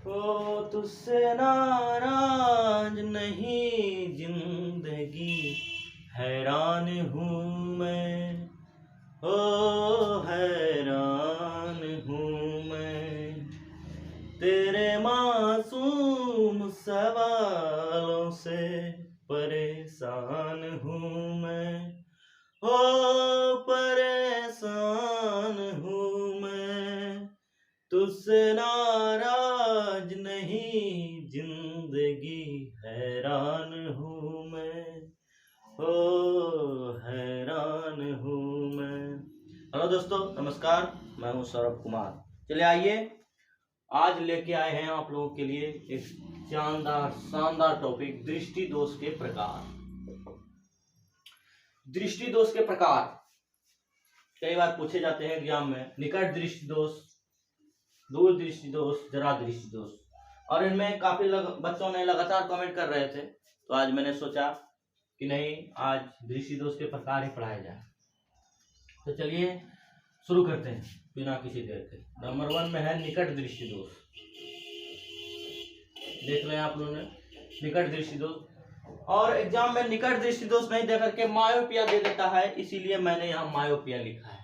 ओ तुझसे नाराज नहीं जिंदगी, हैरान हूँ मैं, ओ हैरान हूँ मैं, तेरे मासूम सवालों से परेशान हूँ मैं, ओ परेशान हूँ मैं, तुझसे नाराज नहीं जिंदगी, हैरान हूँ मैं, ओ हैरान हूँ मैं। हेलो दोस्तों, नमस्कार, मैं हूँ सौरभ कुमार। चलिए आइए, आज लेके आए हैं आप लोगों के लिए एक शानदार टॉपिक, दृष्टि दोष के प्रकार। दृष्टि दोष के प्रकार कई बार पूछे जाते हैं एग्जाम में। निकट दृष्टि दोष, दूर दृष्टि दोष, जरा दृष्टि दोष, और इनमें काफी बच्चों ने लगातार कमेंट कर रहे थे, तो आज मैंने सोचा कि नहीं, आज दृष्टि दोष के प्रकार ही पढ़ाया जाए। तो चलिए शुरू करते हैं बिना किसी देर के। नंबर 1 में है निकट दृष्टि दोष। देख लें आप लोगों ने निकट दृष्टि दोष, और एग्जाम में निकट दृष्टि दोष नहीं दे करके मायोपिया दे देता है, इसीलिए मैंने यहाँ मायोपिया लिखा है।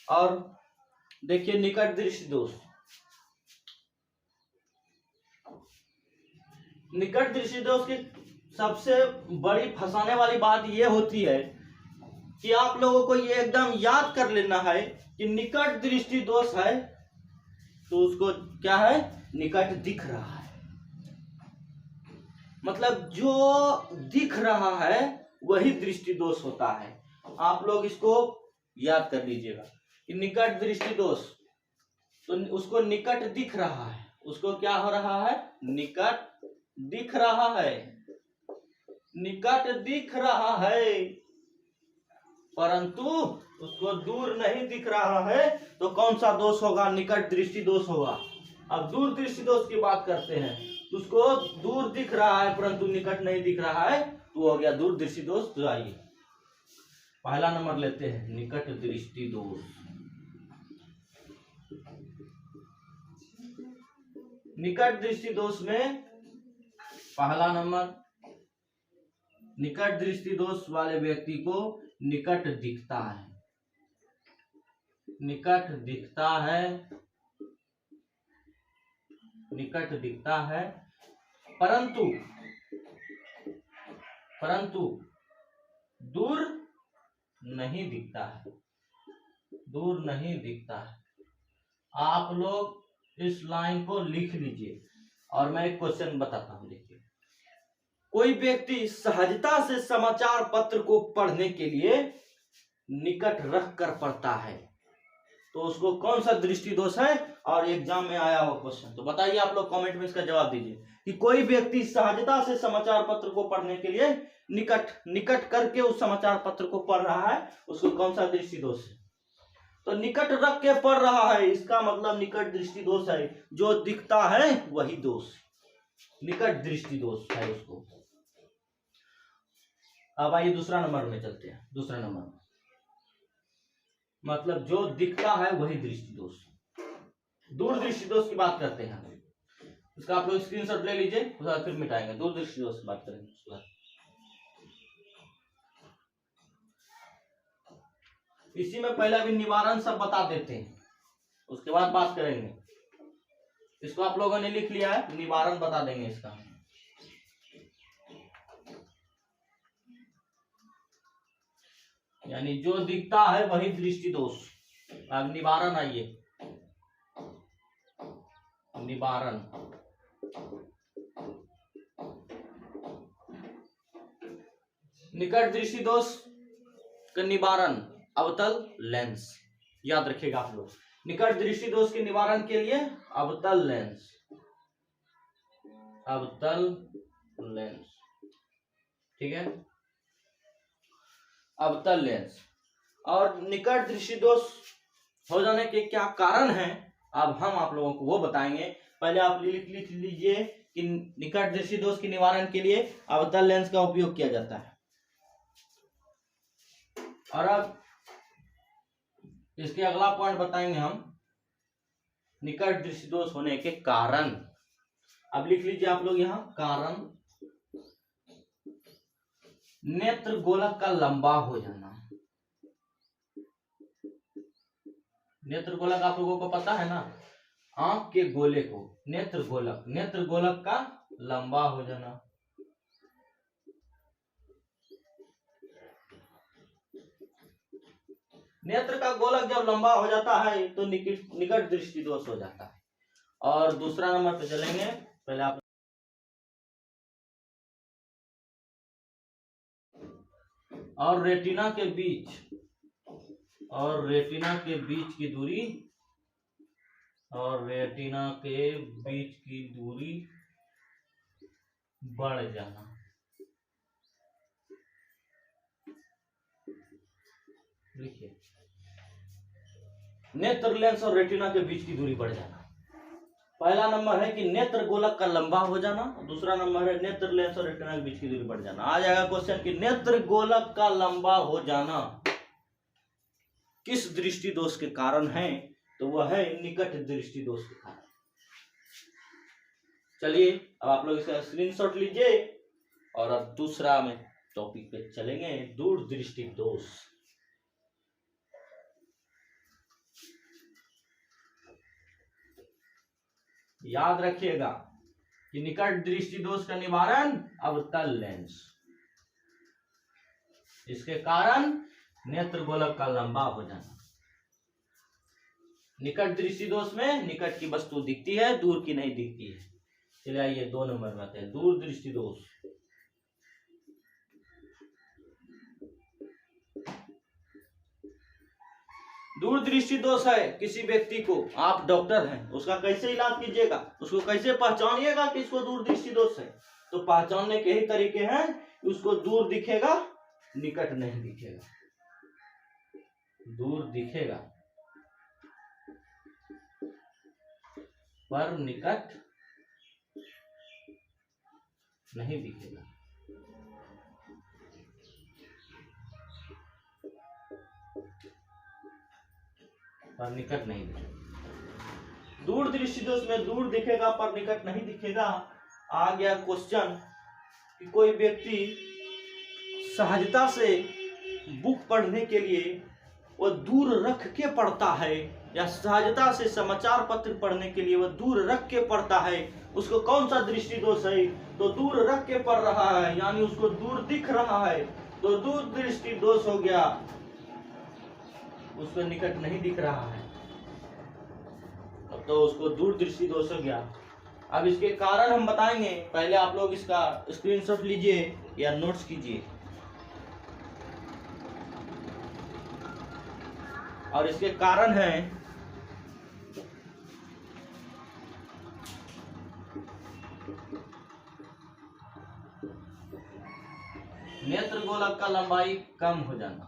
और देखिए निकट दृष्टि दोष, निकट दृष्टि दोष की सबसे बड़ी फंसाने वाली बात यह होती है कि आप लोगों को ये एकदम याद कर लेना है कि निकट दृष्टि दोष है तो उसको क्या है, निकट दिख रहा है। मतलब जो दिख रहा है वही दृष्टि दोष होता है। आप लोग इसको याद कर लीजिएगा कि निकट दृष्टि दोष, तो उसको निकट दिख रहा है, उसको क्या हो रहा है, निकट दिख रहा है, निकट दिख रहा है, परंतु उसको दूर नहीं दिख रहा है, तो कौन सा दोष होगा, निकट दृष्टि दोष होगा। अब दूर दृष्टि दोष की बात करते हैं, तो उसको दूर दिख रहा है परंतु निकट नहीं दिख रहा है, तो हो गया दूर दृष्टि दोष। तो आइए पहला नंबर लेते हैं, निकट दृष्टि दोष। निकट दृष्टि दोष में पहला नंबर, निकट दृष्टि दोष वाले व्यक्ति को निकट दिखता है, निकट दिखता है, निकट दिखता है, परंतु दूर नहीं दिखता है, दूर नहीं दिखता है। आप लोग इस लाइन को लिख लीजिए और मैं एक क्वेश्चन बताता हूं। देखिए, कोई व्यक्ति सहजता से समाचार पत्र को पढ़ने के लिए निकट रख कर पढ़ता है, तो उसको कौन सा दृष्टि दोष है, और एग्जाम में आया हो क्वेश्चन, तो बताइए आप लोग कमेंट में इसका जवाब दीजिए कि कोई व्यक्ति सहजता से समाचार पत्र को पढ़ने के लिए निकट करके उस समाचार पत्र को पढ़ रहा है, उसको कौन सा दृष्टि दोष है। तो निकट रख के पढ़ रहा है, इसका मतलब निकट दृष्टि दोष है, जो दिखता है वही दोष, निकट दृष्टि दोष है उसको। अब आइए दूसरा नंबर में चलते हैं। दूसरा नंबर मतलब जो दिखता है वही दृष्टि दोष। दूर दृष्टि दोष की बात करते हैं, इसका आप लोग स्क्रीनशॉट ले लीजिए, उसके बाद फिर मिटाएंगे। दूर दृष्टि दोष की बात करेंगे, उसके बाद इसी में पहले अभी निवारण सब बता देते हैं, उसके बाद बात करेंगे। इसको आप लोगों ने लिख लिया है, निवारण बता देंगे इसका। यानी जो दिखता है वही दृष्टि दोष। अब निवारण, आइए निवारण। निकट दृष्टि दोष का निवारण अवतल लेंस, याद रखिएगा आप लोग। निकट दृष्टि दोष के निवारण के लिए अवतल लेंस, अवतल लेंस, ठीक है, अवतल लेंस। और निकट दृष्टि दोष हो जाने के क्या कारण है, अब हम आप लोगों को वो बताएंगे। पहले आप लिख लीजिए कि निकट दृष्टि दोष के निवारण के लिए अवतल लेंस का उपयोग किया जाता है। और अब इसके अगला पॉइंट बताएंगे हम निकट दृष्टि दोष होने के कारण। अब लिख लीजिए आप लोग यहाँ कारण, नेत्र गोलक का लंबा हो जाना। नेत्र गोलक आप लोगों को पता है ना, आंख के गोले को नेत्र गोलक, नेत्र गोलक का लंबा हो जाना। नेत्र का गोलक जब लंबा हो जाता है तो निकट दृष्टि दोष हो जाता है। और दूसरा नंबर पे चलेंगे, पहले आप और रेटिना के बीच, और रेटिना के बीच की दूरी, और रेटिना के बीच की दूरी बढ़ जाना। लिखिए, नेत्र लेंस और रेटिना के बीच की दूरी बढ़ जाना। पहला नंबर है कि नेत्र गोलक का लंबा हो जाना, दूसरा नंबर है नेत्र लेंस और रेटिना के बीच की दूरी बढ़ जाना। आ जाएगा क्वेश्चन कि नेत्र गोलक का लंबा हो जाना किस दृष्टि दोष के कारण है, तो वह है निकट दृष्टि दोष के कारण। चलिए अब आप लोग इसका स्क्रीनशॉट लीजिए और अब दूसरा में टॉपिक पे चलेंगे, दूर दृष्टि दोष। याद रखिएगा कि निकट दृष्टि दोष का निवारण अवतल लेंस, इसके कारण नेत्र गोलक का लंबा हो जाना। निकट दृष्टि दोष में निकट की वस्तु दिखती है, दूर की नहीं दिखती है। चलिए आइए 2 नंबर में आते हैं, दूर दृष्टि दोष। दूर दृष्टि दोष है किसी व्यक्ति को, आप डॉक्टर हैं, उसका कैसे इलाज कीजिएगा, उसको कैसे पहचानिएगा कि इसको दूर दृष्टि दोष है। तो पहचानने के ही तरीके हैं, उसको दूर दिखेगा, निकट नहीं दिखेगा। दूर दिखेगा पर निकट नहीं दिखेगा। पर निकट नहीं दिखेगा। दूर दृष्टि दोष में दूर दिखेगा पर निकट नहीं दिखेगा। आ गया क्वेश्चन कि कोई व्यक्ति सहजता से बुक पढ़ने के लिए वह दूर रख के पढ़ता है, या सहजता से समाचार पत्र पढ़ने के लिए वह दूर रख के पढ़ता है, उसको कौन सा दृष्टि दोष है, तो दूर रख के पढ़ रहा है, यानी उसको दूर दिख रहा है, तो दूर दृष्टि दोष हो गया, उसको निकट नहीं दिख रहा है, तो उसको दूर दृष्टि दोष हो गया। अब इसके कारण हम बताएंगे, पहले आप लोग इसका स्क्रीनशॉट लीजिए या नोट्स कीजिए। और इसके कारण है नेत्र गोलक का लंबाई कम हो जाना।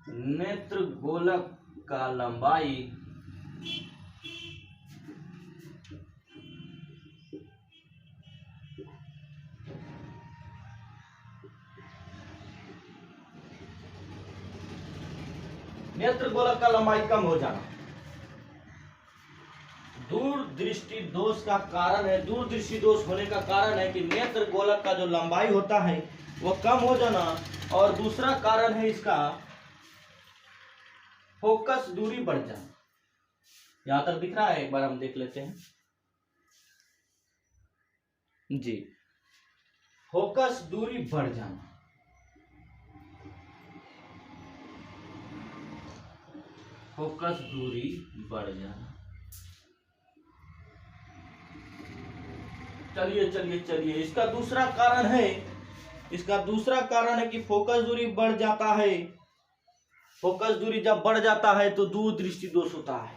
नेत्र गोलक का लंबाई नेत्र गोलक का लंबाई कम हो जाना दूर दृष्टि दोष का कारण है। दूर दृष्टि दोष होने का कारण है कि नेत्र गोलक का जो लंबाई होता है वह कम हो जाना, और दूसरा कारण है इसका फोकस दूरी बढ़ जाना। यहां तक दिख रहा है, एक बार हम देख लेते हैं जी। फोकस दूरी बढ़ जाना, फोकस दूरी बढ़ जाना। चलिए चलिए चलिए, इसका दूसरा कारण है, इसका दूसरा कारण है कि फोकस दूरी बढ़ जाता है। फोकस दूरी जब बढ़ जाता है तो दूर दृष्टि दोष होता है,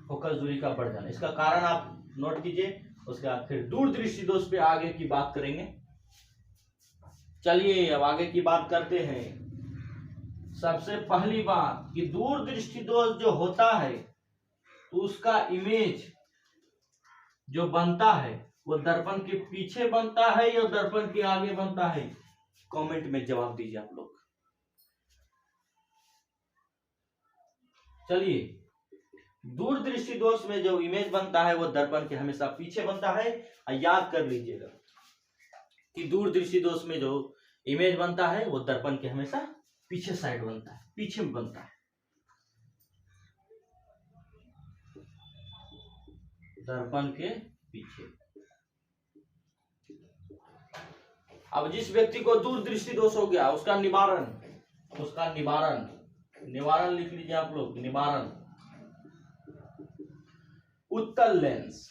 फोकस दूरी का बढ़ जाना। इसका कारण आप नोट कीजिए, उसके बाद फिर दूर दृष्टि दोष पे आगे की बात करेंगे। चलिए अब आगे की बात करते हैं। सबसे पहली बात कि दूर दृष्टि दोष जो होता है तो उसका इमेज जो बनता है वो दर्पण के पीछे बनता है या दर्पण के आगे बनता है, कमेंट में जवाब दीजिए आप लोग। चलिए दूरदृष्टि दोष में जो इमेज बनता है वो दर्पण के हमेशा पीछे बनता है। और याद कर लीजिएगा कि दूरदृष्टि दोष में जो इमेज बनता है वो दर्पण के हमेशा पीछे साइड बनता है, पीछे में बनता है, दर्पण के पीछे। अब जिस व्यक्ति को दूरदृष्टि दोष हो गया उसका निवारण लिख लीजिए आप लोग। निवारण उत्तल लेंस,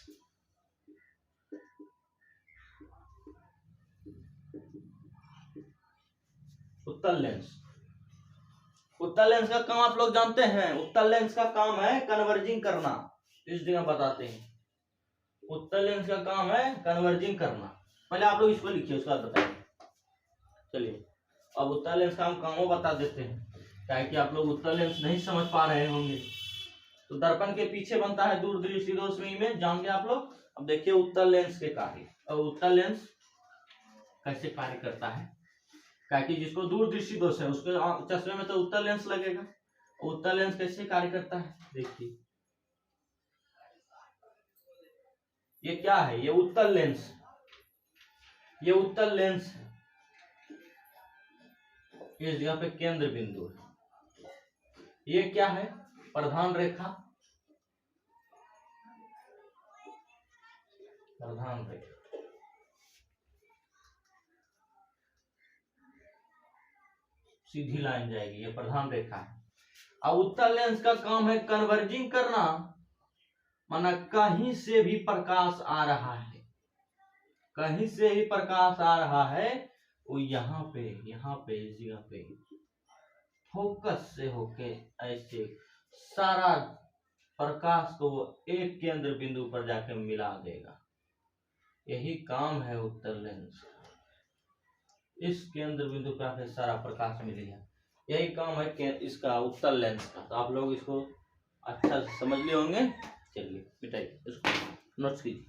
उत्तल लेंस का काम आप लोग जानते हैं। उत्तल लेंस का काम है कन्वर्जिंग करना। इस जगह बताते हैं उत्तल लेंस का काम है कन्वर्जिंग करना। पहले आप लोग इसको लिखिए उसके बाद बताइए। चलिए अब उत्तल लेंस का हम कामों बता देते हैं, क्या कि आप लोग उत्तल लेंस नहीं समझ पा रहे होंगे। तो दर्पण के पीछे बनता है दूरदृष्टि दोष में इमेज, जान गए आप लोग। अब देखिए उत्तल लेंस के कार्य। और उत्तल लेंस कैसे कार्य करता है, क्या कि जिसको दूरदृष्टि दोष है उसके चश्मे में तो उत्तल लेंस लगेगा। उत्तल लेंस कैसे कार्य करता है देखिए। ये क्या है, ये उत्तल लेंस, ये उत्तल लेंस है। इस जगह पे केंद्र बिंदु है। ये क्या है, प्रधान रेखा, प्रधान रेखा। सीधी लाइन जाएगी, ये प्रधान रेखा है। अब उत्तल लेंस का काम है कन्वर्जिंग करना, माना कहीं से भी प्रकाश आ रहा है, कहीं से ही प्रकाश आ रहा है वो यहाँ पे इस जगह पे फोकस से होके ऐसे सारा प्रकाश को एक केंद्र बिंदु पर जाकर मिला देगा। यही काम है उत्तल लेंस का। इस केंद्र बिंदु पर आकर सारा प्रकाश मिलेगा, यही काम है इसका उत्तल लेंस का। तो आप लोग इसको अच्छा से समझ लिए होंगे। चलिए मिटाइए इसको, नोट्स कीजिए।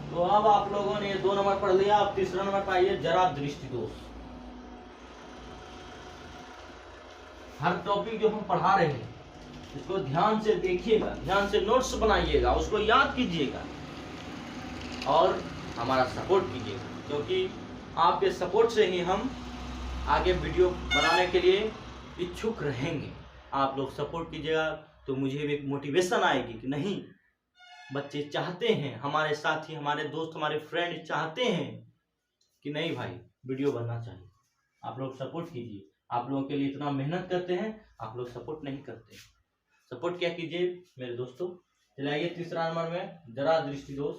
तो अब आप लोगों ने 2 नंबर पढ़ लिया। अब तीसरा नंबर पर आइए, जरा दृष्टि दोष। हर टॉपिक जो हम पढ़ा रहे हैं इसको ध्यान से देखिएगा, ध्यान से नोट्स बनाइएगा, उसको याद कीजिएगा और हमारा सपोर्ट कीजिएगा, क्योंकि आपके सपोर्ट से ही हम आगे वीडियो बनाने के लिए इच्छुक रहेंगे। आप लोग सपोर्ट कीजिएगा तो मुझे भी एक मोटिवेशन आएगी कि नहीं, बच्चे चाहते हैं, हमारे साथी, हमारे दोस्त, हमारे फ्रेंड चाहते हैं कि नहीं भाई वीडियो बनना चाहिए। आप लोग सपोर्ट कीजिए, आप लोगों के लिए इतना मेहनत करते हैं, आप लोग सपोर्ट नहीं करते। सपोर्ट क्या कीजिए मेरे दोस्तों। चलिए तीसरा नंबर में जरा दृष्टि दोष।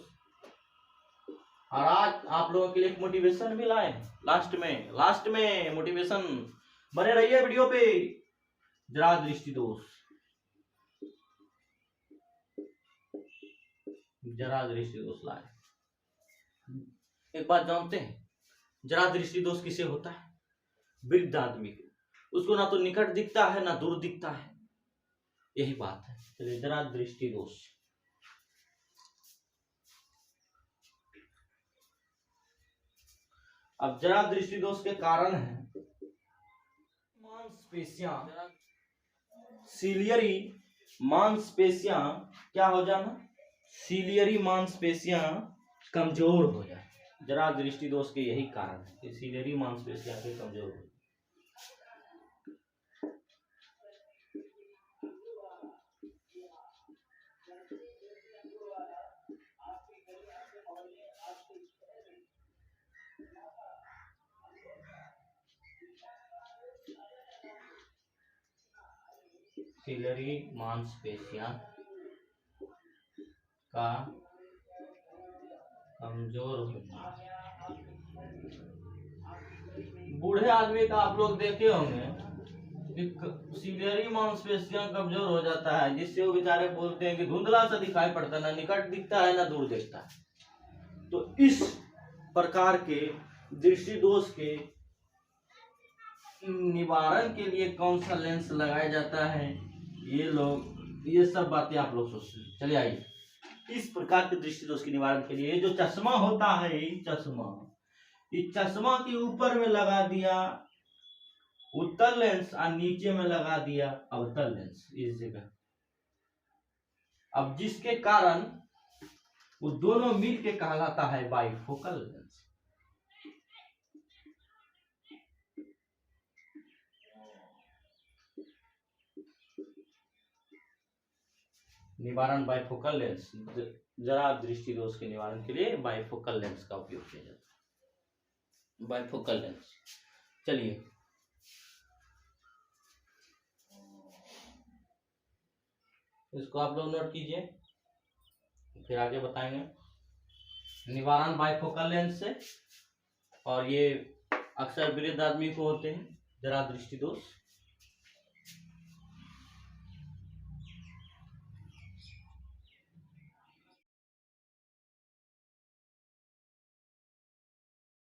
और आज आप लोगों के लिए एक मोटिवेशन भी लाए हैं। लास्ट में मोटिवेशन, बने रहिए वीडियो पे। जरा दृष्टि दोष, जरा दृष्टि दोष लाए। एक बात जानते हैं, जरा दृष्टि दोष किसे होता है? वृद्ध आदमी को। उसको ना तो निकट दिखता है ना दूर दिखता है, यही बात है। चलिए जरा दृष्टि दोष। अब जरा दृष्टि दोष के कारण है मांसपेशियां, सीलियरी मांसपेशियां क्या हो जाना, सीलियरी मांसपेशियां कमजोर हो जाए। जरा दृष्टि दोष के यही कारण है कि सीलियरी मांसपेशियां के कमजोर हो। सीलियरी मांसपेशियां का कमजोर होना। बूढ़े आदमी का आप लोग देखे होंगे कि सीलियरी मांसपेशियां कमजोर हो जाता है, जिससे वो बेचारे बोलते हैं कि धुंधला सा दिखाई पड़ता है, ना निकट दिखता है ना दूर दिखता है। तो इस प्रकार के दृष्टि दोष के निवारण के लिए कौन सा लेंस लगाया जाता है, ये सब बातें आप लोग सोचते हैं। चलिए आइए, इस प्रकार के दृष्टि दोष के निवारण के लिए जो चश्मा होता है, चश्मा इस चश्मा के ऊपर में लगा दिया उत्तल लेंस और नीचे में लगा दिया अवतल लेंस इस जगह। अब जिसके कारण वो दोनों मिल के कहलाता है बाइफोकल लेंस। निवारण बाइफोकल लेंस, जरा दृष्टि दोष के निवारण के लिए बाइफोकल लेंस का उपयोग किया जाता है। बाइफोकल लेंस, चलिए इसको आप लोग नोट कीजिए, फिर आगे बताएंगे। निवारण बाइफोकल लेंस से, और ये अक्सर वृद्ध आदमी को होते हैं जरा दृष्टि दोष।